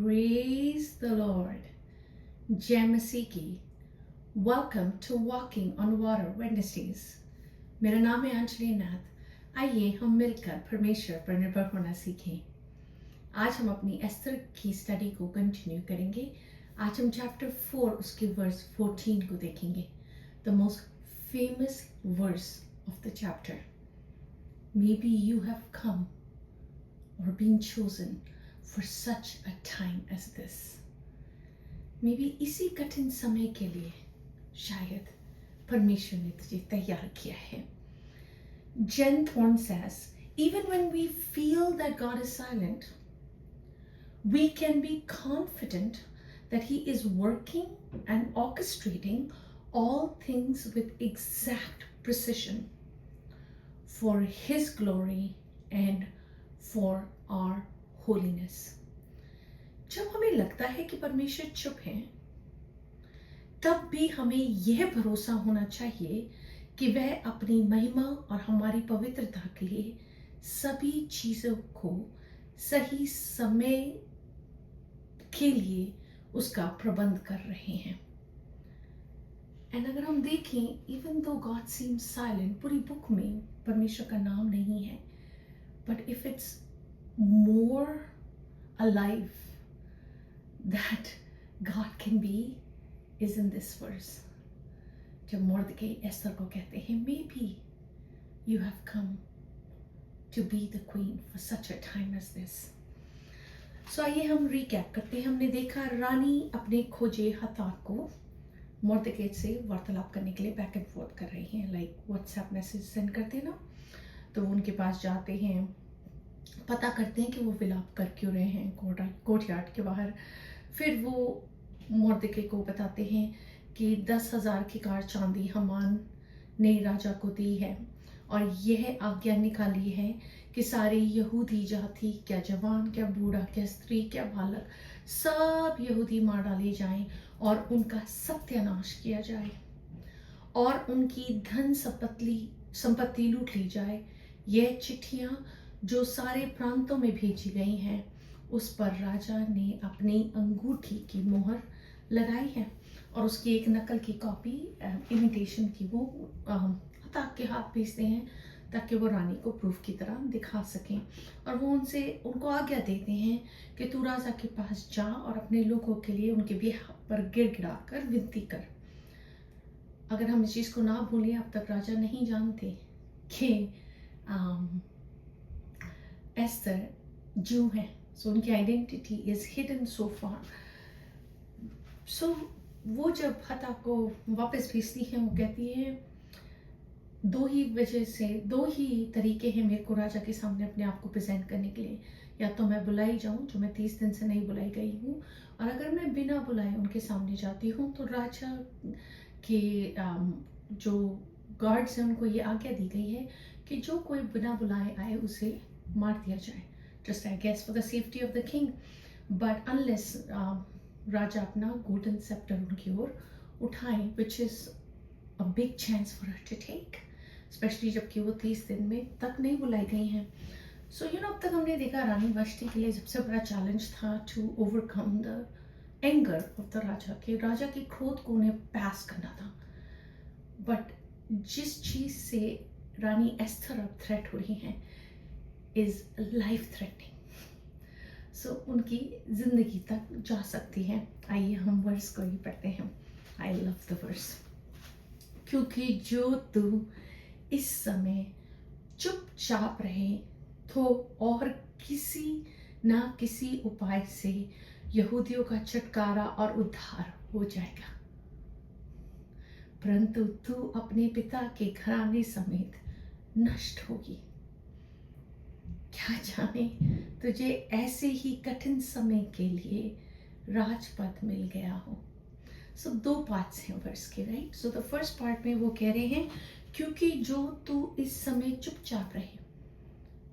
Praise the Lord. जय मसीह की. Welcome to Walking on Water Wednesdays. मेरा नाम है अंजलि नाथ. आइए हम मिलकर परमेश्वर पर निर्भर होना सीखें. आज हम अपनी एस्थर की स्टडी को कंटिन्यू करेंगे. आज हम चैप्टर 4 उसके वर्स 14 को देखेंगे. The most famous verse of the chapter. Maybe you have come or been chosen for such a time as this. Maybe इसी कठिन समय के लिए शायद परमेश्वर ने तुझे तैयार किया है. Jen Thorne says, even when we feel that God is silent, we can be confident that He is working and orchestrating all things with exact precision for His glory and for our holiness. जब हमें लगता है कि परमेश्वर चुप है, तब भी हमें यह भरोसा होना चाहिए कि वह अपनी महिमा और हमारी पवित्रता के लिए सभी चीजों को सही समय के लिए उसका प्रबंध कर रहे हैं. एंड अगर हम देखें, even though God seems silent, पूरी बुक में परमेश्वर का नाम नहीं है, but if it's more alive that God can be is in this verse. जब मोर्दकै एस्थर को कहते हैं, maybe you have come to be the queen for such a time as this. So आइए हम recap करते हैं. हमने देखा रानी अपने खोजे हताक को मोर्दकै से वार्तालाप करने के लिए बैक एंड फोर्थ कर रही हैं, लाइक व्हाट्सएप मैसेज सेंड करते हैं ना, तो वो उनके पास जाते हैं, पता करते हैं कि वो विलाप कर क्यों रहे हैं कोर्टयार्ड के बाहर. फिर वो मोर्दकै को बताते हैं कि 10,000 की कार चांदी हमान ने राजा को दी है और यह आज्ञा निकाली है कि सारी यहूदी जाति, क्या जवान, क्या बूढ़ा, क्या स्त्री, क्या बालक, सब यहूदी मार डाले जाएं और उनका सत्यानाश किया जाए और उनकी धन संपत्ति लूट ली जाए. यह चिट्ठियां जो सारे प्रांतों में भेजी गई हैं, उस पर राजा ने अपनी अंगूठी की मोहर लगाई है और उसकी एक नकल की कॉपी, इमिटेशन की, वो हताक के हाथ भेजते हैं ताकि वो रानी को प्रूफ की तरह दिखा सकें. और वो उनको आज्ञा देते हैं कि तू राजा के पास जा और अपने लोगों के लिए उनके बिहाफ पर गिड़गिड़ा कर विनती कर. अगर हम इस चीज़ को ना भूलें, अब तक राजा नहीं जानते कि एस्थर जू है. सो उनकी आइडेंटिटी इज हिडन सो फार. सो वो जब हता को वापस भेजती है, वो कहती है दो ही तरीके हैं मेरे को राजा के सामने अपने आप को प्रेजेंट करने के लिए. या तो मैं बुलाई जाऊं, जो मैं 30 दिन से नहीं बुलाई गई हूँ, और अगर मैं बिना बुलाए उनके सामने जाती हूँ तो राजा के जो गार्ड्स हैं उनको ये आज्ञा दी गई है कि जो कोई बिना बुलाए आए उसे मार दिया जाए, just I guess for the safety of the king. But unless राजा अपना golden scepter उनकी ओर उठाए, which is a big chance for her to take, especially जबकि वो 30 दिन में तक नहीं बुलाई गई हैं. So अब तक हमने देखा रानी वष्टी के लिए सबसे बड़ा चैलेंज था to overcome the anger of the राजा के क्रोध को उन्हें पास करना था. But जिस चीज से रानी एस्थर अब थ्रेट हो रही हैं is life threatening. So उनकी जिंदगी तक जा सकती है. आइए हम वर्स को ही पढ़ते हैं. I love the verse. क्योंकि जो तू इस समय चुपचाप रहे तो और किसी ना किसी उपाय से यहूदियों का छुटकारा और उद्धार हो जाएगा, परंतु तू अपने पिता के घराने समेत नष्ट होगी. क्या जाने तुझे ऐसे ही कठिन समय के लिए राजपद मिल गया हो। सो दो पार्ट्स हैं वर्स के, right. So the first part में वो कह रहे हैं, क्योंकि जो तू इस समय चुपचाप रहे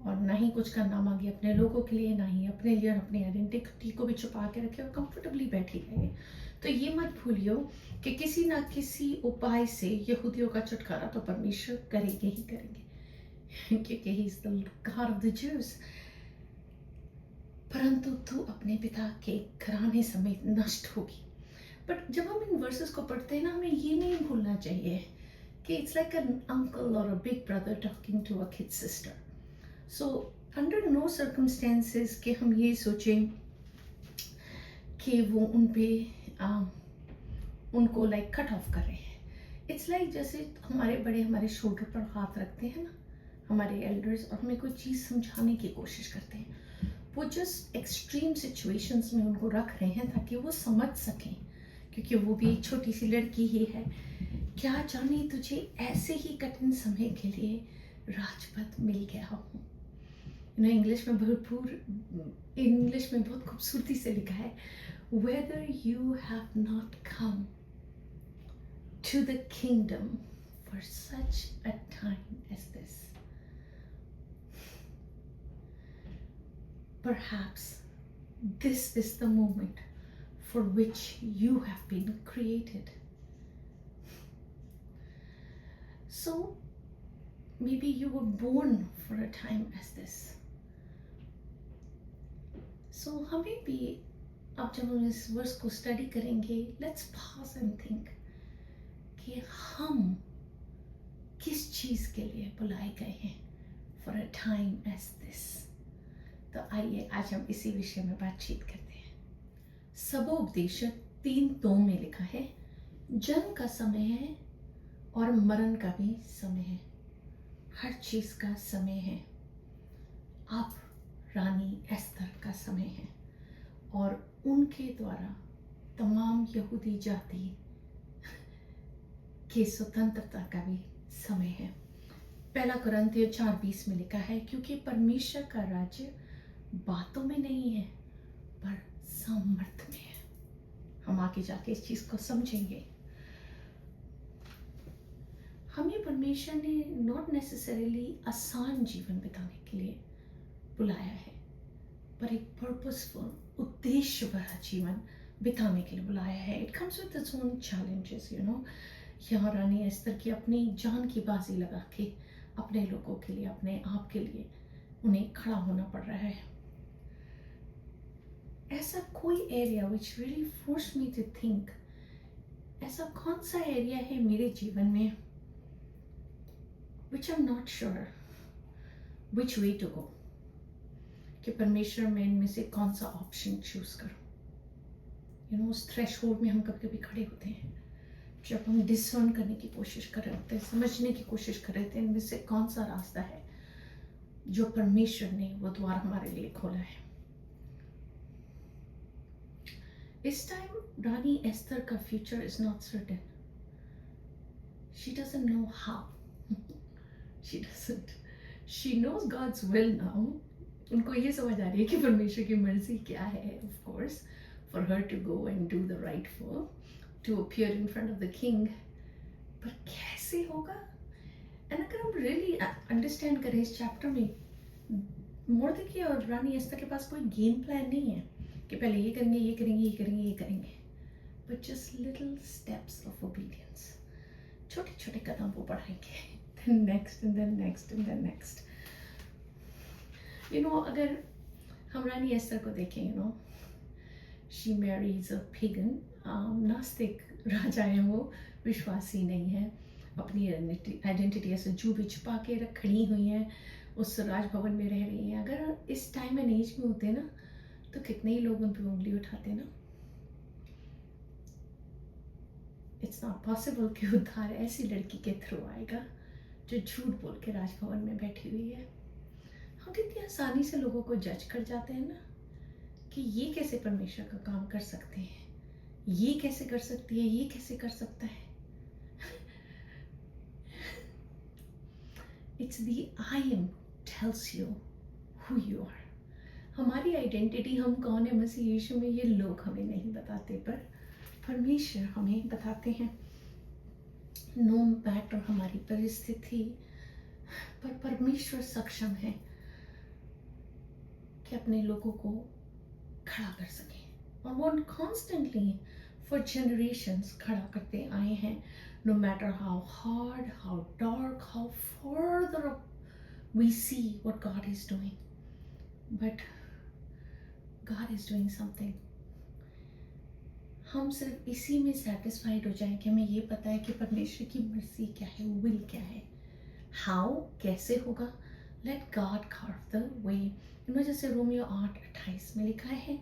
और ना ही कुछ करना मांगे अपने लोगों के लिए, ना ही अपने लिए, और अपनी आइडेंटिटी को भी छुपा के रखे और कंफर्टेबली बैठी रहे, तो ये मत भूलियो कि किसी ना किसी उपाय से यहूदियों का छुटकारा तो परमेश्वर करेंगे ही करेंगे, क्योंकि he is the God of the Jews. परंतु तू अपने पिता के घराने समेत नष्ट होगी। बट जब हम इन वर्सेस को पढ़ते हैं ना, हमें ये नहीं भूलना चाहिए कि इट्स लाइक एन अंकल और a big brother talking to a kid sister. So under no circumstances कि हम ये सोचें कि वो उन पे उनको लाइक कट ऑफ कर रहे हैं। इट्स लाइक जैसे हमारे बड़े हमारे शोल्डर पर हाथ रखते हैं ना, हमारे एल्डर्स, और हमें कोई चीज़ समझाने की कोशिश करते हैं। वो जस्ट एक्सट्रीम सिचुएशंस में उनको रख रहे हैं ताकि वो समझ सकें, क्योंकि वो भी एक छोटी सी लड़की ही है। क्या जाने तुझे ऐसे ही कठिन समय के लिए राजपद मिल गया हो। इंग्लिश में बहुत खूबसूरती से लिखा है, whether you have not come to the kingdom for such a time as this. Perhaps this is the moment for which you have been created. So maybe you were born for a time as this. So हमें भी, अब जब हम इस verse को study करेंगे, let's pause and think कि हम किस चीज़ के लिए बुलाए गए हैं, for a time as this. तो आइए आज हम इसी विषय में बातचीत करते हैं। सबोपदेशक 3:2 में लिखा है, जन्म का समय है और मरण का भी समय है, हर चीज़ का समय है। अब रानी एस्थर का समय है और उनके द्वारा तमाम यहूदी जाति के स्वतंत्रता का भी समय है। 1 कुरिन्थियों 4:20 में लिखा है, क्योंकि परमेश्वर का राज्य बातों में नहीं है पर सामर्थ में है। हम आगे जाके इस चीज को समझेंगे। हमें परमेश्वर ने नॉट नेसेसरीली आसान जीवन बिताने के लिए बुलाया है, पर एक पर्पसफुल, उद्देश्य भरा जीवन बिताने के लिए बुलाया है। It comes with its own challenges, यहाँ रानी एस्थर की अपनी जान की बाजी लगा के अपने लोगों के लिए, अपने आप के लिए उन्हें खड़ा होना पड़ रहा है। ऐसा कोई area which really force me to think, ऐसा कौन सा एरिया है मेरे जीवन में which I am not sure which way to go, कि परमेश्वर में इनमें से कौन सा ऑप्शन चूज करूं। उस थ्रेशहोल्ड में हम कभी कभी खड़े होते हैं जब हम डिसर्न करने की कोशिश कर रहे होते हैं, समझने की कोशिश कर रहे थे इनमें से कौन सा रास्ता है जो परमेश्वर ने वो द्वार हमारे लिए खोला है। इस टाइम रानी एस्थर का future is not certain. She doesn't know how, she knows God's will now. उनको ये समझ आ रही है कि परमेश्वर की मर्जी क्या है, of course, for her to go and do the right work, to appear in front of the king. पर कैसे होगा? एंड अगर हम रियली अंडरस्टैंड करें इस चैप्टर में, मोर्देकी और रानी एस्थर के पास कोई गेम प्लान नहीं है कि पहले ये करेंगे, ये करेंगे, ये करेंगे, ये करेंगे, but just little steps of obedience. छोटे छोटे कदम वो बढ़ाएंगे, then next and then next and then next. अगर हम रानी एस्थर को देखें, शी मैरीज अ पेगन, नास्तिक राजा है, वो विश्वासी नहीं है, अपनी आइडेंटिटी ऐसे जू भी छुपा के खड़ी हुई है, उस राजभवन में रह रही हैं। अगर इस टाइम एंड एज में होते ना, तो कितने ही लोग उन पर उंगली उठाते ना। इट्स नॉट पॉसिबल कि उद्धार ऐसी लड़की के थ्रू आएगा जो झूठ बोल के राजभवन में बैठी हुई है। हम कितनी आसानी से लोगों को जज कर जाते हैं ना, कि ये कैसे परमेश्वर का काम कर सकते हैं, ये कैसे कर सकती है, ये कैसे कर सकता है। It's the I am tells you who you are. हमारी आइडेंटिटी, हम कौन है मसीह यीशु में, ये लोग हमें नहीं बताते, पर परमेश्वर हमें बताते हैं। नो मैटर हमारी परिस्थिति, पर परमेश्वर सक्षम है कि अपने लोगों को खड़ा कर सके, और वो कॉन्स्टेंटली फॉर जनरेशंस खड़ा करते आए हैं। No matter how hard, how dark, how further we see what God is doing, but God is doing something. हम सिर्फ इसी में सेटिस्फाइड हो जाएं कि हमें ये पता है कि परमेश्वर की मर्जी क्या है, विल क्या है, हाउ कैसे होगा। Let God curve the way. जैसे रोमियो 8:28 में लिखा है,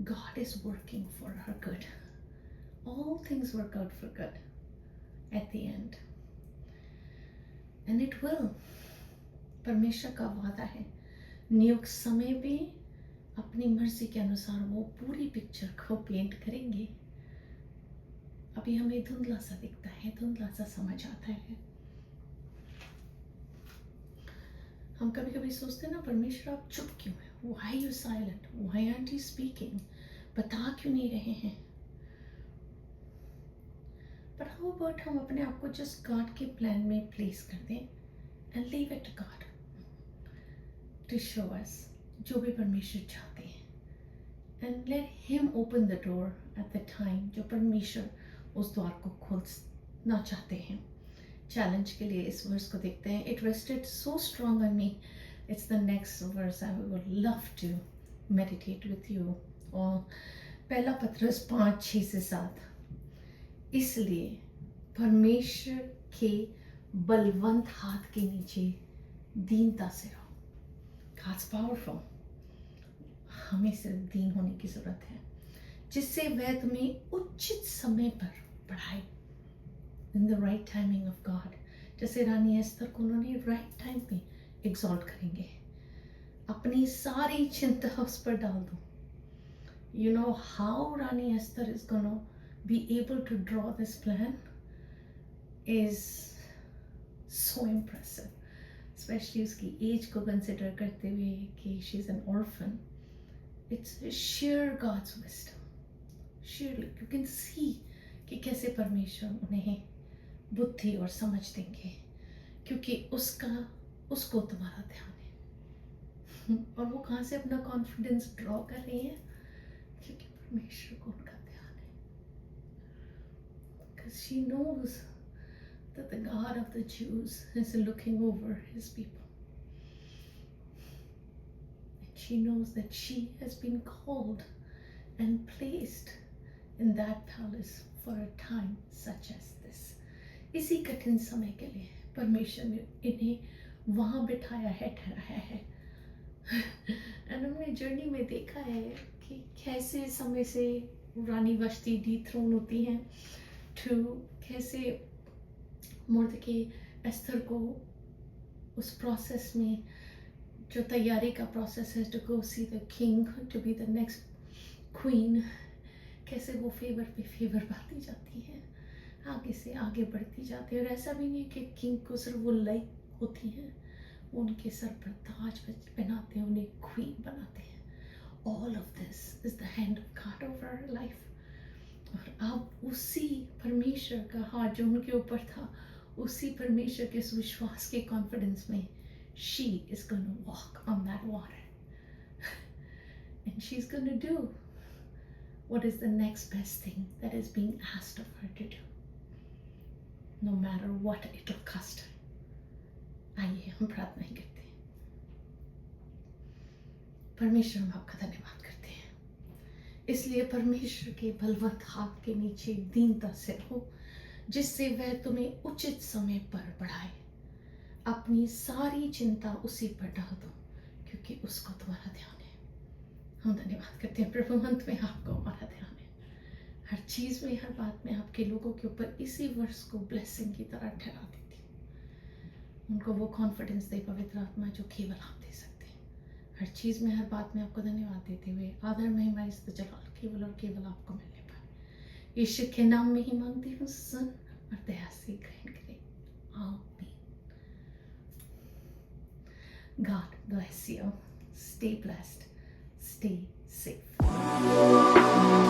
God is working for our good. All things work out for good at the end. And it will. परमेश्वर का वादा है, नियुक्त समय में अपनी मर्जी के अनुसार वो पूरी पिक्चर को पेंट करेंगे। अभी हमें धुंधला सा दिखता है, धुंधला सा समझ आता है। हम कभी कभी सोचते हैं ना, परमेश्वर आप चुप क्यों हैं? Why are you silent? Why aren't you speaking? बता क्यों नहीं रहे हैं? पर how about हम अपने आप को जस्ट गॉड के प्लान में प्लेस कर दें and leave it to God to show us जो भी परमेश्वर चाहते हैं, and let him open the door at the time जो परमेश्वर उस द्वार को खोलना चाहते हैं। चैलेंज के लिए इस वर्स को देखते हैं। It rested so strong on me. It's the next verse I would love to meditate with you. और पहला पत्रस 5:6-7। इसलिए परमेश्वर के बलवंत हाथ के नीचे दीनता से रहो। God's powerful. हमें सिर्फ दीन होने की जरूरत है, जिससे वह तुम्हें उचित समय पर बढ़ाए। In the right timing of God. जैसे रानी एस्तर को उन्होंने राइट टाइम पे एग्जॉल्ट करेंगे। अपनी सारी चिंता उस पर डाल दो। You know how Rani Esther is gonna be able to draw this plan is so impressive. Especially उसकी एज को कंसिडर करते हुए कि she is an orphan. It's sheer God's wisdom. Surely you can see कि कैसे परमेश्वर उन्हें बुद्धि और समझ देंगे, क्योंकि उसको तुम्हारा ध्यान है। और वो कहाँ से अपना कॉन्फिडेंस ड्रॉ कर रही है? क्योंकि परमेश्वर को उनका ध्यान है। Because she knows that the God of the Jews is looking over his people. And she knows that she has been called and placed in that palace for a time such as this. इसी कठिन समय के लिए परमेश्वर ने इन्हें वहाँ बिठाया है, ठहराया है। और हमने जर्नी में देखा है कि कैसे समय से रानी वश्ती डिथ्रोन होती हैं, टू कैसे मुर्दकी एस्थर को उस प्रोसेस में, जो तैयारी का प्रोसेस है, to go see the king, to be the next queen, कैसे वो फेवर पे फेवर पाती जाती है, आगे से आगे बढ़ती जाती है। और ऐसा भी नहीं कि किंग को सिर्फ वो लाइक होती है, वो उनके सर पर ताज पहनाते हैं, उन्हें क्वीन बनाते हैं। All of this is the hand of God over our life. और अब उसी परमेश्वर का हाथ जो उनके ऊपर था, उसी परमेश्वर के विश्वास के कॉन्फिडेंस में, she is gonna walk on that water and she is gonna do what is the next best thing that is being asked of her to do, no matter what it will cost her. आइए हम प्रार्थना ही करते हैं। परमेश्वर, हम आपका धन्यवाद करते हैं, इसलिए परमेश्वर के बलवंत हाथ के नीचे दीनता से रहो, जिससे वह तुम्हें उचित समय पर बढ़ाए। अपनी सारी चिंता उसी पर डाल दो, क्योंकि उसको तुम्हारा ध्यान है। हम धन्यवाद करते हैं प्रभु, अंत में आपको हमारा ध्यान है। हर चीज में, हर बात में आपके लोगों के ऊपर इसी वर्ष को ब्लेसिंग की तरह ठहरा देती हूँ। उनको वो कॉन्फिडेंस दे पवित्र आत्मा जो केवल आप दे सकते हैं। हर चीज में, हर बात में आपको धन्यवाद देते हुए आदर, महिमा, इज्जत, जलाल केवल और केवल आपको मिलने पाए। यीशु के नाम में ही मांगती हूँ, सुन और दया से ग्रहण करें। आमीन। God bless you. Stay blessed. stay safe.